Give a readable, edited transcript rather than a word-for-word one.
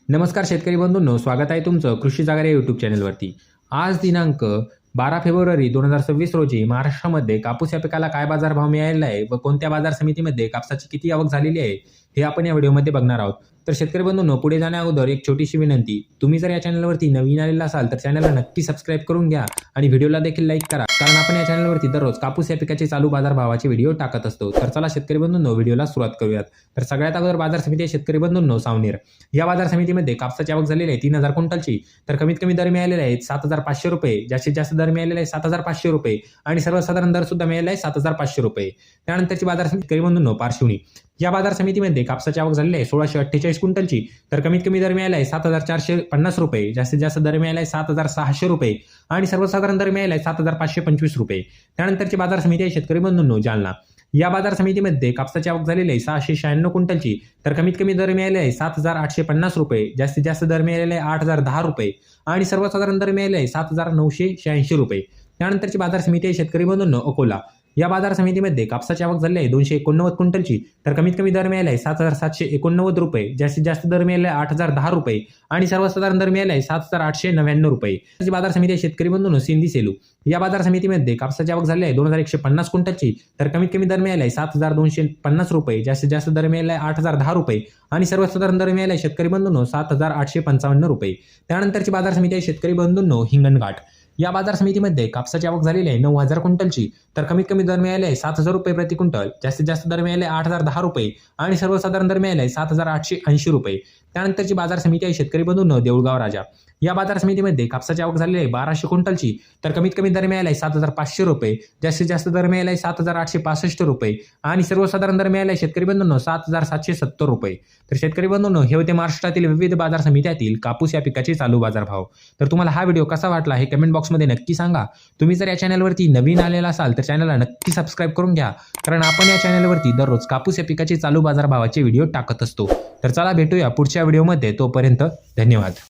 नमस्कार शेतकरी बंधूंनो, स्वागत आहे तुमचं कृषी जागर या यूट्यूब चॅनलवरती। आज दिनांक 12 फेब्रुवारी 2026 रोजी महाराष्ट्रामध्ये कापूस या पिकाला काय बाजारभाव मिळालेला आहे व कोणत्या बाजार समितीमध्ये कापसाची किती आवक झालेली आहे हे आपण या व्हिडिओमध्ये बघणार आहोत। तर शेतकरी बंधूंनो, पुढे जाण्याअगोदर एक छोटीशी विनंती, तुम्ही जर या चॅनलवरती नवीन आलेला असाल तर चॅनलला नक्की सबस्क्राइब करून घ्या आणि व्हिडिओला देखील लाईक करा, कारण आपण या चॅनलवरती दररोज कापूस या पिकाचे चालू बाजारभावाचे व्हिडिओ टाकत असतो। तर चला शेतकरी बंधूंनो, व्हिडिओला सुरुवात करूयात। तर सगळ्यात अगोदर बाजार समिती आहे शेतकरी बंधूंनो सावनेर। या बाजार समितीमध्ये कापसाची आवक झालेली आहे 3000 क्विंटलची। तर कमीत कमी दर मिळालेला आहे 7500 रुपये, जास्तीत जास्त दर मिळालेला आहे 7500 रुपये आणि सर्वसाधारण दर सुद्धा मिळालेला आहे 7500 रुपये। त्यानंतरची बाजार समिती शेतकरी बंधूंनो पारशिवनी। या बाजार समितीमध्ये कापसाची आवक झालेली आहे 1648 क्विंटलची। तर कमीत कमी दर मिळाला आहे 7450 रुपये, जास्तीत जास्त दर मिळाला आहे 7600 रुपये आणि सर्वसाधारण दर मिळाला आहे 7525 रुपये। त्यानंतरची बाजार समिती आहे शेतकरी बंधूंनो जालना। या बाजार समितीमध्ये कापसाची आवक झालेली आहे 696 क्विंटलची। तर कमीत कमी दर मिळाले आहे 7850 रुपये, जास्तीत जास्त दर मिळालेले आहे 8010 रुपये आणि सर्वसाधारण दर मिळाले आहे 7986 रुपये। त्यानंतरची बाजार समिती आहे शेतकरी बंधूंनो अकोला। या बाजार समितीमध्ये कापसाची आवक झाली आहे 289 क्विंटलची। तर कमीत कमी दर मिळाला आहे 7789 रुपये, जास्तीत जास्त दर मिळाला आहे 8010 रुपये आणि सर्वसाधारण दर मिळाला आहे 7899 रुपये। त्याची बाजार समिती आहे शेतकरी बंधूंनो सिंधी सेलू। या बाजार समितीमध्ये कापसाची आवक झाली आहे 2150 क्विंटलची। तर कमीत कमी दर मिळाला आहे 7250 रुपये, जास्तीत जास्त दर मिळाला आहे 8010 रुपये आणि सर्वसाधारण दर मिळाला आहे शेतकरी बंधूंनो 7855 रुपये। त्यानंतरची बाजार समिती आहे शेतकरी बंधूंनो हिंगणघाट। या बाजार समितीमध्ये कापसाची आवक झालेली आहे 9000 क्विंटलची। तर कमीत कमी दर मिळाले आहे 7000 रुपये प्रति क्विंटल, जास्तीत जास्त दर मिळाले 8010 रुपये आणि सर्वसाधारण दर मिळाले 7880 रुपये। त्यानंतरची बाजार समिती आहे शेतकरी बंधूंनो देऊळगाव राजा। या बाजार समितीमध्ये कापसाची आवक झालेली आहे 1200 क्विंटलची। तर कमीत कमी दर मिळाला आहे 7500 रुपये, जास्तीत जास्त दर मिळाला आहे 7865 रुपये आणि सर्वसाधारण दर मिळाला आहे शेतकरी बंधूंनो 7770 रुपये। तर शेतकरी बंधूंनो, हे होते महाराष्ट्रातील विविध बाजार समित्यातील कापूस या पिकाचे चालू बाजारभाव। तर तुम्हाला हा व्हिडिओ कसा वाटला हे कमेंट बॉक्समध्ये नक्की सांगा। तुम्ही जर या चॅनलवरती नवीन आलेला असाल तर चॅनलला नक्की सबस्क्राइब करून घ्या, कारण आपण या चॅनलवरती दररोज कापूस या पिकाचे चालू बाजारभावाचे व्हिडिओ टाकत असतो। तर चला भेटूया पुढच्या व्हिडिओमध्ये, तोपर्यंत धन्यवाद।